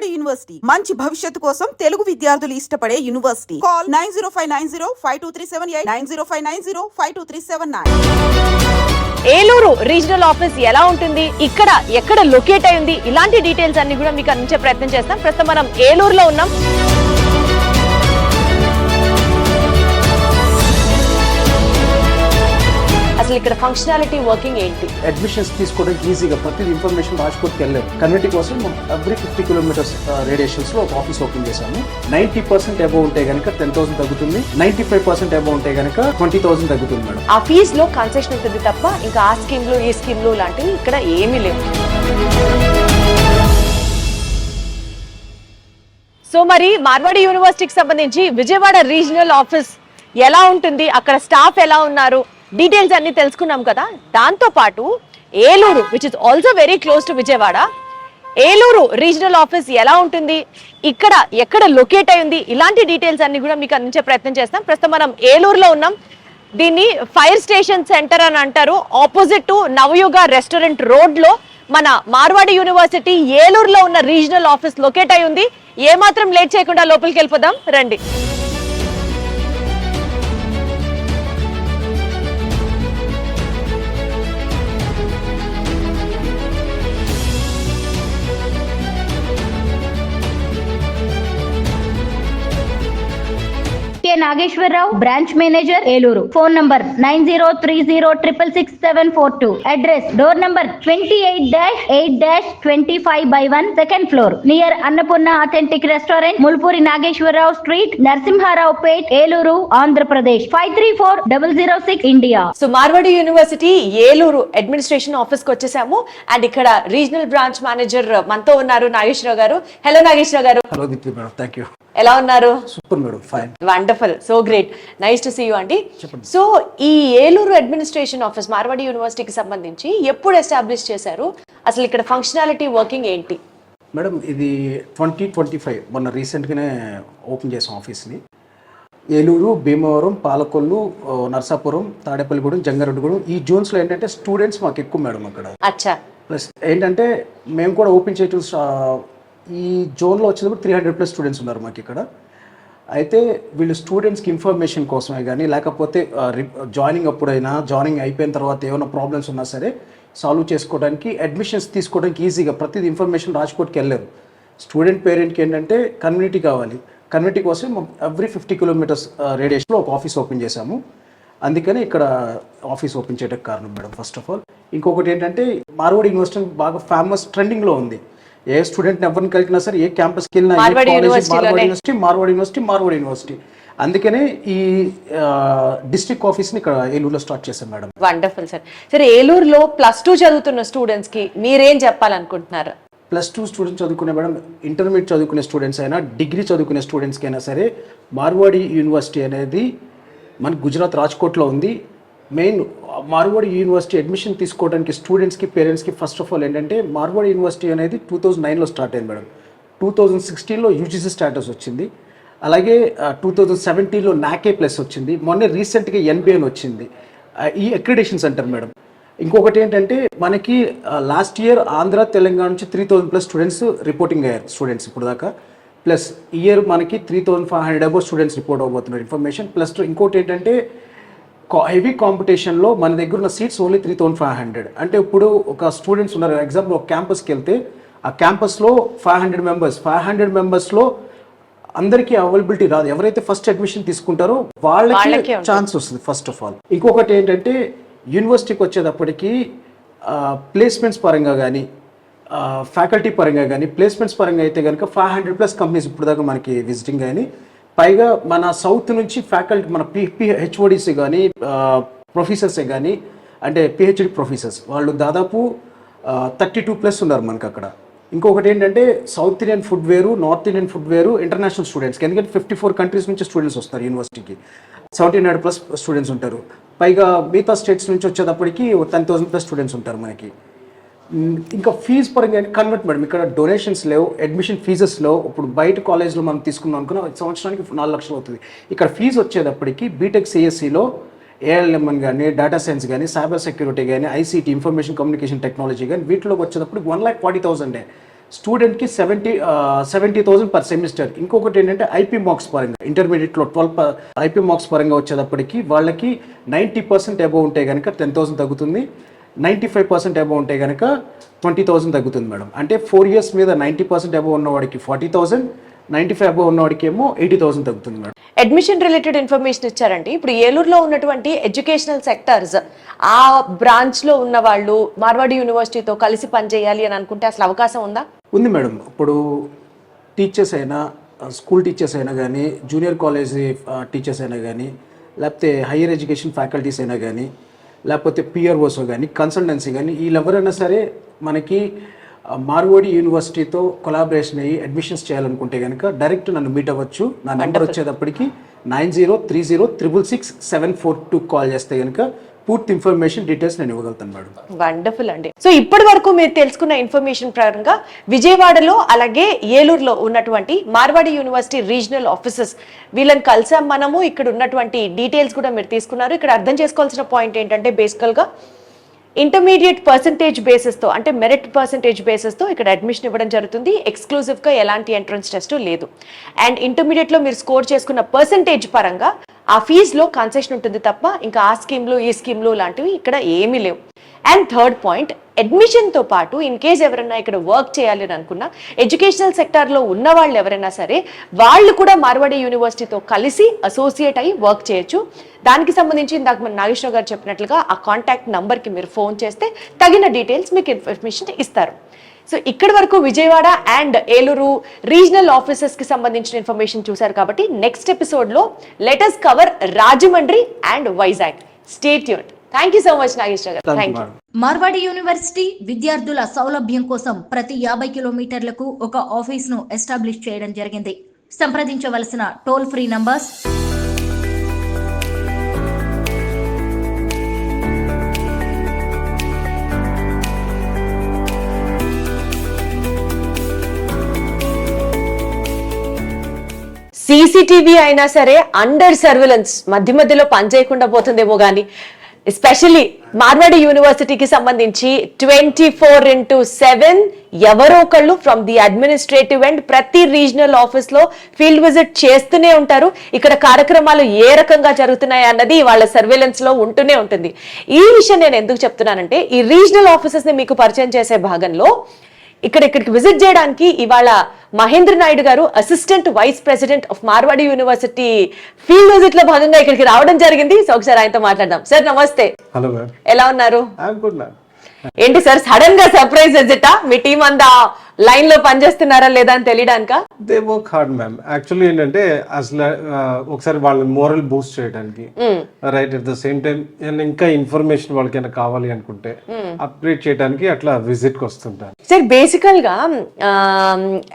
Marwadi university మంచి భవిష్యత్తు కోసం తెలుగు విద్యార్థులు ఇష్టపడే university. Call 9059052378 9059052379. Eluru regional office ఎలా ఉంటుంది, ఇక్కడ ఎక్కడ లొకేట్ అయింది, ఇలాంటి డీటెయిల్స్ అన్ని కూడా మీకు అందించే ప్రయత్నం చేస్తాం. ప్రస్తుతం మనం ఏలూరులో ఉన్నాం. అసలు ఇక్కడ ఫంక్షనాలిటీ వర్కింగ్ ఏంటి? అడ్మిషన్స్ తీసుకోవడానికి ఈజీగా ప్రతి ఇన్ఫర్మేషన్ రాజ్కోట్కి వెళ్ళాము. కమ్యూనిటీ కోసం ఎవ్రీ 50 కిలోమీటర్స్ రేడియేషన్స్ లో ఒక ఆఫీస్ ఓపెన్ చేశాము. 90% అబౌవ్ ఉంటే కనుక 10,000 తగ్గుతుంది, 95% అబౌవ్ ఉంటే కనుక 20,000 తగ్గుతుంది మేడం. ఆ ఫీజ్ లో కన్సెషన్ ఉంటుంది తప్ప ఇంకా ఆ స్కీమ్లు ఈ స్కీమ్లు లాంటివి ఇక్కడ ఏమీ లేవు. సో మరి మార్వాడి యూనివర్సిటీకి సంబంధించి విజయవాడ రీజనల్ ఆఫీస్ ఎలా ఉంటుంది, అక్కడ స్టాఫ్ ఎలా ఉన్నారు, డీటెయిల్స్ అన్ని తెలుసుకున్నాం కదా. దాంతో పాటు Eluru which is also very close to Vijayawada, Eluru regional office ఎలా ఉంటుంది, ఇక్కడ ఎక్కడ లొకేట్ అయింది, ఇలాంటి డీటెయిల్స్ అన్ని కూడా మీకు అందించే ప్రయత్నం చేస్తాం. ప్రస్తుతం మనం ఏలూరులో ఉన్నాం. దీన్ని ఫైర్ స్టేషన్ సెంటర్ అని అంటారు. Opposite to Navayuga restaurant road లో మన మార్వాడి యూనివర్సిటీ ఏలూరులో ఉన్న రీజనల్ ఆఫీస్ లొకేట్ అయి ఉంది. ఏమాత్రం లేట్ చేయకుండా లోపలికి వెళ్ళిపోదాం రండి. Nageswara Rao, branch manager, Eluru. Phone number 9030666742. Address door number 28-8-25/1, second floor, near Annapurna authentic restaurant, Mulpuri Nageswara Rao street, Narasimha Rao Pet, Eluru, Andhra Pradesh 534006, India. So Marwadi university Eluru administration office కి వచ్చేసాము. అండ్ ఇక్కడ రీజనల్ బ్రాంచ్ మేనేజర్ మనతో ఉన్నారు, నాగేశ్వరరావు గారు. హలో నాగేశ్వరరావు గారు. Hello Deepti madam, thank you. ఎలా ఉన్నారు? Super madam, fine, wonderful, so great, nice to see you అండి. సో ఈ ఏలూరు అడ్మినిస్ట్రేషన్ ఆఫీస్ మార్వాడి యూనివర్సిటీకి సంబంధించి ఎప్పుడు ఎస్టాబ్లిష్ చేశారు, అసలు ఇక్కడ ఫంక్షనాలిటీ వర్కింగ్ ఏంటి? మేడం ఇది 2025 మొన్న రీసెంట్గానే ఓపెన్ చేసాం ఆఫీస్ని. ఏలూరు, భీమవరం, పాలకొల్లు, నర్సాపురం, తాడేపల్లిగూడెం, జంగారెడ్డిగూడెం ఈ జోన్స్లో ఏంటంటే స్టూడెంట్స్ మాకు ఎక్కువ మేడం అక్కడ. అచ్చా. ప్లస్ ఏంటంటే మేము కూడా ఓపెన్ చేయటం ఈ జోన్లో వచ్చేటప్పుడు 300+ స్టూడెంట్స్ ఉన్నారు మాకు ఇక్కడ. అయితే వీళ్ళు స్టూడెంట్స్కి ఇన్ఫర్మేషన్ కోసమే కానీ లేకపోతే జాయినింగ్ అప్పుడైనా జాయినింగ్ అయిపోయిన తర్వాత ఏమైనా ప్రాబ్లమ్స్ ఉన్నా సరే సాల్వ్ చేసుకోవడానికి, అడ్మిషన్స్ తీసుకోవడానికి ఈజీగా ప్రతిదీ ఇన్ఫర్మేషన్ రాజ్కోట్కి వెళ్ళారు. స్టూడెంట్ పేరెంట్కి ఏంటంటే కమ్యూనిటీ కావాలి. కమ్యూనిటీ కోసం ఎవ్రీ 50 కిలోమీటర్స్ రేడియేషన్లో ఒక ఆఫీస్ ఓపెన్ చేశాము. అందుకని ఇక్కడ ఆఫీస్ ఓపెన్ చేయడానికి కారణం మేడం ఫస్ట్ ఆఫ్ ఆల్. ఇంకొకటి ఏంటంటే మార్వాడి యూనివర్సిటీ బాగా ఫేమస్, ట్రెండింగ్లో ఉంది. ఏ స్టూడెంట్ ఎవరిని కలిగినా సరే, ఏ క్యాంపస్కి వెళ్ళినా మార్వాడి యూనివర్సిటీ. అందుకనే ఈ డిస్ట్రిక్ట్ ఆఫీస్ని ఇక్కడ ఏలూరులో స్టార్ట్ చేశాం మేడం. Wonderful sir. సరే, ఏలూరులో +2 చదువుతున్న స్టూడెంట్స్కి మీరేం చెప్పాలనుకుంటున్నారు? +2 స్టూడెంట్స్ చదువుకునే మేడం, ఇంటర్మీడియట్ చదువుకునే స్టూడెంట్స్ అయినా, డిగ్రీ చదువుకునే స్టూడెంట్స్కి అయినా సరే, మార్వాడి యూనివర్సిటీ అనేది మన గుజరాత్ రాజ్కోట్లో ఉంది. మెయిన్ మార్వాడి యూనివర్సిటీ అడ్మిషన్ తీసుకోవడానికి స్టూడెంట్స్కి, పేరెంట్స్కి ఫస్ట్ ఆఫ్ ఆల్ ఏంటంటే మార్వాడి యూనివర్సిటీ అనేది 2009లో స్టార్ట్ అయింది మేడం. 2016లో యూజీసీ స్టాటస్ వచ్చింది. అలాగే 2017లో నాకే ప్లస్ వచ్చింది. మొన్న రీసెంట్గా ఎన్బిఎన్ వచ్చింది. ఈ అక్రిడేషన్స్ అంటారు మేడం. ఇంకొకటి ఏంటంటే మనకి లాస్ట్ ఇయర్ ఆంధ్ర, తెలంగాణ నుంచి 3,000+ స్టూడెంట్స్ రిపోర్టింగ్ అయ్యారు స్టూడెంట్స్ ఇప్పుడు దాకా. ప్లస్ ఇయర్ మనకి 3,500 అబౌవ్ స్టూడెంట్స్ రిపోర్ట్ అవ్వబోతున్నారు ఇన్ఫర్మేషన్. ప్లస్ ఇంకోటి ఏంటంటే హెవీ కాంపిటీషన్లో మన దగ్గర ఉన్న సీట్స్ ఓన్లీ 3,500. అంటే ఇప్పుడు ఒక స్టూడెంట్స్ ఉన్నారు, ఎగ్జాంపుల్ ఒక క్యాంపస్కి వెళ్తే ఆ క్యాంపస్లో 500 మెంబర్స్లో అందరికీ అవైలబిలిటీ రాదు. ఎవరైతే ఫస్ట్ అడ్మిషన్ తీసుకుంటారో వాళ్ళకి ఛాన్స్ వస్తుంది ఫస్ట్ ఆఫ్ ఆల్. ఇంకొకటి ఏంటంటే యూనివర్సిటీకి వచ్చేటప్పటికి ప్లేస్మెంట్స్ పరంగా కానీ, ఫ్యాకల్టీ పరంగా కానీ, ప్లేస్మెంట్స్ పరంగా అయితే కనుక 500+ కంపెనీస్ ఇప్పుడు దాకా మనకి విజిటింగ్ కానీ, పైగా మన సౌత్ నుంచి ఫ్యాకల్టీ, మన హెచ్ఓడిసి కానీ, ప్రొఫెసర్సే కానీ, అంటే పిహెచ్డి ప్రొఫెసర్స్ వాళ్ళు దాదాపు 32+ ఉన్నారు మనకు అక్కడ. ఇంకొకటి ఏంటంటే సౌత్ ఇండియన్ ఫుడ్ వేరు, నార్త్ ఇండియన్ ఫుడ్ వేరు, ఇంటర్నేషనల్ స్టూడెంట్స్కి. ఎందుకంటే 54 కంట్రీస్ నుంచి స్టూడెంట్స్ వస్తారు యూనివర్సిటీకి. 1,700+ స్టూడెంట్స్ ఉంటారు. పైగా మిగతా స్టేట్స్ నుంచి వచ్చేటప్పటికి 10,000+ స్టూడెంట్స్ ఉంటారు మనకి. ఇంకా ఫీజ్ పరంగా కన్వర్ట్ మేడం, ఇక్కడ డొనేషన్స్ లేవు, అడ్మిషన్ ఫీజెస్ లేవు. ఇప్పుడు బయట కాలేజ్లో మనం తీసుకున్నాం అనుకున్న సంవత్సరానికి 4 లక్షలు అవుతుంది. ఇక్కడ ఫీజు వచ్చేటప్పటికి బీటెక్ సిఎస్సిలో ఏఎల్ఎంఎన్ కానీ, డేటా సైన్స్ కానీ, సైబర్ సెక్యూరిటీ కానీ, ఐసీటీ ఇన్ఫర్మేషన్ కమ్యూనికేషన్ టెక్నాలజీ కానీ వీటిలోకి వచ్చేటప్పుడు 1,40,000 స్టూడెంట్కి 70,000 పర్ సెమిస్టర్. ఇంకొకటి ఏంటంటే ఐపీ మార్క్స్ పరంగా ఇంటర్మీడియట్లో 12 ఐపీ మార్క్స్ పరంగా వచ్చేటప్పటికి వాళ్ళకి 90% అబోవ్ ఉంటే కనుక 10,000 తగ్గుతుంది, 95% అబోవ్ ఉంటే కనుక 20,000 తగ్గుతుంది మేడం. అంటే 4 years మీద 90% అబోవ్ ఉన్నవాడికి 40,000, 95 అబోవ్ ఉన్నవాడికి ఏమో 80,000 తగ్గుతుంది మేడం. అడ్మిషన్ రిలేటెడ్ ఇన్ఫర్మేషన్ ఇచ్చారండి. ఇప్పుడు ఏలూరులో ఉన్నటువంటి ఎడ్యుకేషనల్ సెక్టర్స్ ఆ బ్రాంచ్ లో ఉన్న వాళ్ళు మార్వాడి యూనివర్సిటీతో కలిసి పనిచేయాలి అని అనుకుంటే అసలు అవకాశం ఉందా? ఉంది మేడం. ఇప్పుడు టీచర్స్ అయినా, స్కూల్ టీచర్స్ అయినా కానీ, జూనియర్ కాలేజ్ టీచర్స్ అయినా కానీ, లేకపోతే హయ్యర్ ఎడ్యుకేషన్ ఫ్యాకల్టీస్ అయినా కానీ, లేకపోతే పిఆర్ఓస్ కానీ, కన్సల్టెన్సీ కానీ, వీళ్ళెవరైనా సరే మనకి మార్వాడి యూనివర్సిటీతో కొలాబరేషన్ అయ్యి అడ్మిషన్స్ చేయాలనుకుంటే కనుక డైరెక్ట్ నన్ను మీట్ అవ్వచ్చు. నా నెంబర్ వచ్చేటప్పటికి 9030666742 కాల్ చేస్తే కనుక పూర్తి ఇన్ఫర్మేషన్ డీటెయిల్స్ నేను ఇవ్వగలుగుతాను మేడం. వండర్ఫుల్ అండి. సో ఇప్పటి వరకు మీరు తెలుసుకున్న ఇన్ఫర్మేషన్ ప్రకారంగా విజయవాడలో అలాగే ఏలూరులో ఉన్నటువంటి మార్వాడి యూనివర్సిటీ రీజనల్ ఆఫీసెస్ వీళ్ళని కలిసాం మనము. ఇక్కడ ఉన్నటువంటి డీటెయిల్స్ కూడా మీరు తీసుకున్నారు. ఇక్కడ అర్థం చేసుకోవాల్సిన పాయింట్ ఏంటంటే బేసికల్గా ఇంటర్మీడియట్ పర్సంటేజ్ బేసిస్తో అంటే మెరిట్ పర్సంటేజ్ బేసిస్తో ఇక్కడ అడ్మిషన్ ఇవ్వడం జరుగుతుంది. ఎక్స్క్లూజివ్గా ఎలాంటి ఎంట్రన్స్ టెస్ట్ లేదు. అండ్ ఇంటర్మీడియట్లో మీరు స్కోర్ చేసుకున్న పర్సంటేజ్ పరంగా ఆ ఫీజులో కన్సెషన్ ఉంటుంది తప్ప ఇంకా ఆ స్కీమ్లు ఈ స్కీమ్లు లాంటివి ఇక్కడ ఏమీ లేవు. అండ్ థర్డ్ పాయింట్, అడ్మిషన్తో పాటు ఇన్ కేస్ ఎవరైనా ఇక్కడ వర్క్ చేయాలి అని అనుకున్నా ఎడ్యుకేషనల్ సెక్టార్లో ఉన్న వాళ్ళు ఎవరైనా సరే వాళ్ళు కూడా మార్వాడి యూనివర్సిటీతో కలిసి అసోసియేట్ అయ్యి వర్క్ చేయొచ్చు. దానికి సంబంధించి ఇందాక మన నాగేశ్వర గారు చెప్పినట్లుగా ఆ కాంటాక్ట్ నంబర్కి మీరు ఫోన్ చేస్తే తగిన డీటెయిల్స్ మీకు ఇన్ఫర్మేషన్ ఇస్తారు. సో ఇక్కడి వరకు Vijayawada and Eluru regional offices కి సంబంధించిన ఇన్ఫర్మేషన్ చూశారు కాబట్టి నెక్స్ట్ ఎపిసోడ్ లో let us cover Rajahmundry and Vizag. Stay tuned. Thank you so much Nageswara garu. Thank you. Marwadi university విద్యార్థుల సౌలభ్యం కోసం ప్రతి 50 కిలోమీటర్లకు ఒక ఆఫీస్ ను ఎస్టాబ్లిష్ చేయడం జరిగింది. సంప్రదించవలసిన టోల్ ఫ్రీ నంబర్స్ సీసీటీవీ అయినా సరే అండర్ సర్విలెన్స్ మధ్య మధ్యలో పనిచేయకుండా పోతుందేమో కానీ ఎస్పెషల్లీ మార్వాడి యూనివర్సిటీకి సంబంధించి 24/7 ఎవరో ఒకళ్ళు ఫ్రమ్ ది అడ్మినిస్ట్రేటివ్ అండ్ ప్రతి రీజనల్ ఆఫీస్ లో ఫీల్డ్ విజిట్ చేస్తూనే ఉంటారు. ఇక్కడ కార్యక్రమాలు ఏ రకంగా జరుగుతున్నాయి అన్నది వాళ్ళ సర్వేలెన్స్ లో ఉంటూనే ఉంటుంది. ఈ విషయం నేను ఎందుకు చెప్తున్నానంటే ఈ రీజనల్ ఆఫీసెస్ ని మీకు పరిచయం చేసే భాగంలో ఇక్కడికి విజిట్ చేయడానికి ఇవాళ మహేంద్ర నాయుడు గారు assistant vice president of Marwadi university field visit లో భాగంగా ఇక్కడికి రావడం జరిగింది. సో ఒకసారి ఆయనతో మాట్లాడదాం. సార్ నమస్తే. హలో మ్యామ్, ఎలా ఉన్నారు? I'm good ma'am. ఏంటి సార్ సడన్ గా సర్ప్రైజ్ విజిటా? మీ టీం అంతా లైన్ లో పనిచేస్తున్నారా లేదా అని తెలియడానికా? They work hard ma'am. Actually ఏంటంటే అసలు ఒకసారి వాళ్ళ మోరల్ బూస్ట్ చేయడానికి, right, at the same time ఇంకా ఇన్ఫర్మేషన్ వాళ్ళకైనా కావాలి అనుకుంటే అప్డేట్ చేయడానికి అట్లా విజిట్ కి వస్తుంటారు. సార్ బేసికల్ గా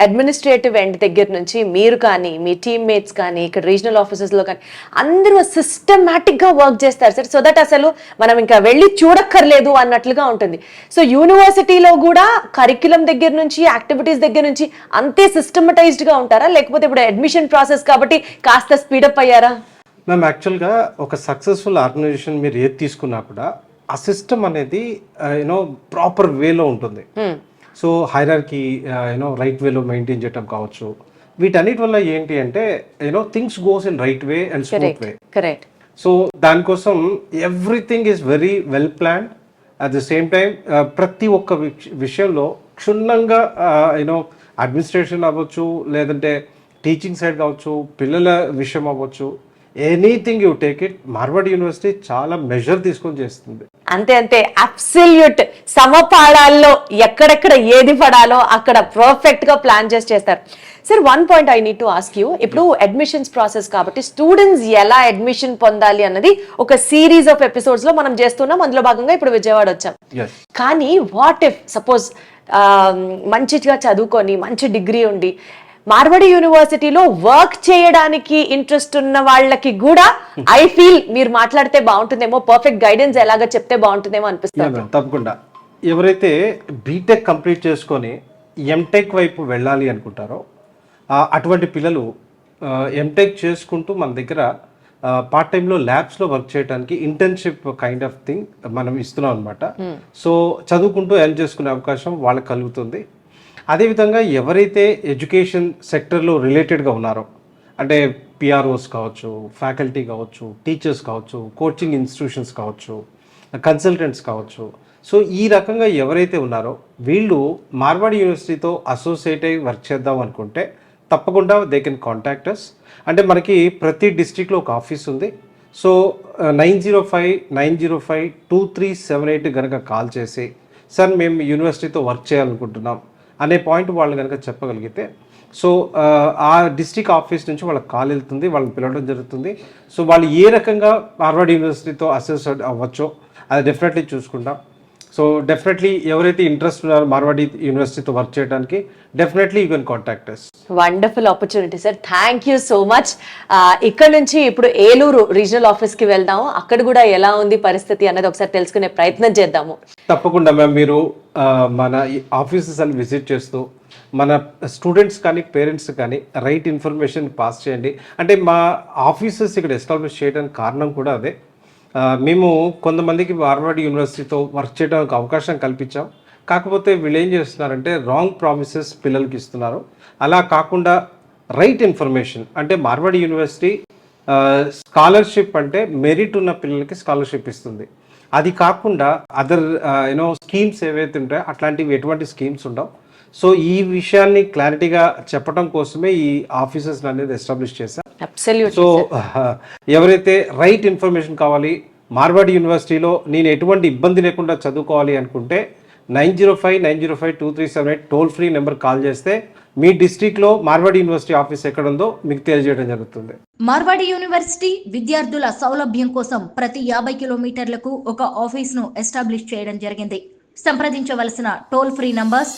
అడ్మినిస్ట్రేటివ్ ఎండ్ దగ్గర నుంచి మీరు కానీ మీ టీమ్ మేట్స్ కానీ ఇక్కడ రీజనల్ ఆఫీసెస్ లో కానీ అందరూ సిస్టమాటిక్ గా వర్క్ చేస్తారు సార్. సో దట్ అసలు మనం ఇంకా వెళ్ళి చూడక్కర్లేదు అన్నట్లుగా ఉంటుంది. సో యూనివర్సిటీలో కూడా కరిక్యులం దగ్గర నుంచి యాక్టివిటీస్ దగ్గర నుంచి అంతే సిస్టమటైజ్డ్ గా ఉంటారా, లేకపోతే ఇప్పుడు అడ్మిషన్ ప్రాసెస్ కాబట్టి కాస్త స్పీడప్ అయ్యారా? మ్యామ్ యాక్చువల్గా ఒక సక్సెస్ఫుల్ ఆర్గనైజేషన్ మీరు ఏది తీసుకున్నా కూడా ఆ సిస్టమ్ అనేది యూనో ప్రాపర్ వేలో ఉంటుంది. సో హైరార్కీ రైట్ వేలో మెయింటైన్ చేయడం కావచ్చు. వీటన్నిటి వల్ల ఏంటి అంటే things goes in right way and smooth way. Correct. So దానికోసం everything is very well planned. At the same time ప్రతి ఒక్క విషయంలో క్షుణ్ణంగా అడ్మినిస్ట్రేషన్ అవ్వచ్చు, లేదంటే టీచింగ్ సైడ్ కావచ్చు, పిల్లల విషయం అవ్వచ్చు, anything you take it, Marwadi university చాలా మెజర్ తీసుకొని చేస్తుంది. అంతే అంతే, అబ్సల్యూట్ సమపాడాల్లో ఎక్కడెక్కడ ఏది పడాలో అక్కడ పర్ఫెక్ట్ గా ప్లాన్ చేస్తారు. Sir one point I need to ask you, ఇప్పుడు అడ్మిషన్స్ ప్రాసెస్ కాబట్టి స్టూడెంట్స్ ఎలా అడ్మిషన్ పొందాలి అన్నది ఒక సిరీస్ ఆఫ్ ఎపిసోడ్స్ లో మనం చేస్తున్నాం. అందులో భాగంగా ఇప్పుడు విజయవాడ వచ్చాం. కానీ వాట్ ఇఫ్ సపోజ్ మంచిగా చదువుకొని మంచి డిగ్రీ ఉండి మార్వాడి యూనివర్సిటీలో వర్క్ చేయడానికి ఇంట్రెస్ట్ ఉన్న వాళ్ళకి కూడా ఐ ఫీల్ మీరు మాట్లాడితే బాగుంటుందేమో, పర్ఫెక్ట్ గైడెన్స్ ఎలాగ చెప్తే బాగుంటుందేమో అనిపిస్తుంది. తప్పకుండా ఎవరైతే బీటెక్ కంప్లీట్ చేసుకొని ఎంటెక్ వైపు వెళ్ళాలి అనుకుంటారో అటువంటి పిల్లలు ఎంటెక్ చేసుకుంటూ మన దగ్గర పార్ట్ టైంలో ల్యాబ్స్లో వర్క్ చేయడానికి ఇంటర్న్షిప్ కైండ్ ఆఫ్ థింగ్ మనం ఇస్తున్నాం అనమాట. సో చదువుకుంటూ ఎర్న్ చేసుకునే అవకాశం వాళ్ళకి కలుగుతుంది. అదేవిధంగా ఎవరైతే ఎడ్యుకేషన్ సెక్టర్లో రిలేటెడ్గా ఉన్నారో, అంటే పిఆర్ఓస్ కావచ్చు, ఫ్యాకల్టీ కావచ్చు, టీచర్స్ కావచ్చు, కోచింగ్ ఇన్స్టిట్యూషన్స్ కావచ్చు, కన్సల్టెంట్స్ కావచ్చు, సో ఈ రకంగా ఎవరైతే ఉన్నారో వీళ్ళు మార్వాడి యూనివర్సిటీతో అసోసియేట్ అయ్యి వర్క్ చేద్దాం అనుకుంటే తప్పకుండా దే కెన్ కాంటాక్ట్ అస్. అంటే మనకి ప్రతి డిస్ట్రిక్ట్లో ఒక ఆఫీస్ ఉంది. సో 9059052378 కనుక కాల్ చేసి సార్ మేము యూనివర్సిటీతో వర్క్ చేయాలనుకుంటున్నాం అనే పాయింట్ వాళ్ళు కనుక చెప్పగలిగితే, సో ఆ డిస్ట్రిక్ట్ ఆఫీస్ నుంచి వాళ్ళకి కాల్ వెళ్తుంది, వాళ్ళని పిలవడం జరుగుతుంది. సో వాళ్ళు ఏ రకంగా మార్వాడి యూనివర్సిటీతో అసోసియేట్ అవ్వచ్చో అది డెఫినెట్లీ చూసుకుంటాం. సో డెఫినెట్లీ ఎవరైతే ఇంట్రెస్ట్ ఉన్నారో మార్వాడి యూనివర్సిటీతో వర్క్ చేయడానికి definitely you can contact us. Wonderful opportunity sir, thank you so much. ఇక్కడ నుంచి ఇప్పుడు ఏలూరు రీజనల్ ఆఫీస్కి వెళ్దాము, అక్కడ కూడా ఎలా ఉంది పరిస్థితి అన్నది ఒకసారి తెలుసుకునే ప్రయత్నం చేద్దాము. తప్పకుండా మ్యామ్, మీరు మన ఆఫీసెస్ అని విజిట్ చేస్తూ మన స్టూడెంట్స్ కానీ పేరెంట్స్ కానీ రైట్ ఇన్ఫర్మేషన్ పాస్ చేయండి. అంటే మా ఆఫీసెస్ ఇక్కడ ఎస్టాబ్లిష్ చేయడానికి కారణం కూడా అదే. మేము కొంతమందికి మార్వాడి యూనివర్సిటీతో వర్క్ చేయడానికి అవకాశం కల్పించాం. కాకపోతే వీళ్ళు ఏం చేస్తున్నారంటే రాంగ్ ప్రామిసెస్ పిల్లలకి ఇస్తున్నారు. అలా కాకుండా రైట్ ఇన్ఫర్మేషన్, అంటే మార్వాడి యూనివర్సిటీ స్కాలర్షిప్ అంటే మెరిట్ ఉన్న పిల్లలకి స్కాలర్షిప్ ఇస్తుంది. అది కాకుండా అదర్ స్కీమ్స్ ఏవైతే ఉంటాయో అట్లాంటివి ఎటువంటి స్కీమ్స్ ఉండవు. సో ఈ విషయాన్ని క్లారిటీగా చెప్పడం కోసమే ఈ ఆఫీసెస్ అనేది ఎస్టాబ్లిష్ చేశాం. సో ఎవరైతే రైట్ ఇన్ఫర్మేషన్ కావాలి, మార్వాడి యూనివర్సిటీలో నేను ఎటువంటి ఇబ్బంది లేకుండా చదువుకోవాలి అనుకుంటే 9059052378 టోల్ ఫ్రీ నెంబర్ కాల్ చేస్తే మీ డిస్ట్రిక్ట్లో మార్వాడి యూనివర్సిటీ ఆఫీస్ ఎక్కడ ఉందో మీకు తెలియజేయడం జరుగుతుంది. మార్వాడి యూనివర్సిటీ విద్యార్థుల సౌలభ్యం కోసం ప్రతి 50 కిలోమీటర్లకు ఒక ఆఫీస్ ను ఎస్టాబ్లిష్ చేయడం జరిగింది. సంప్రదించవలసిన టోల్ ఫ్రీ నంబర్స్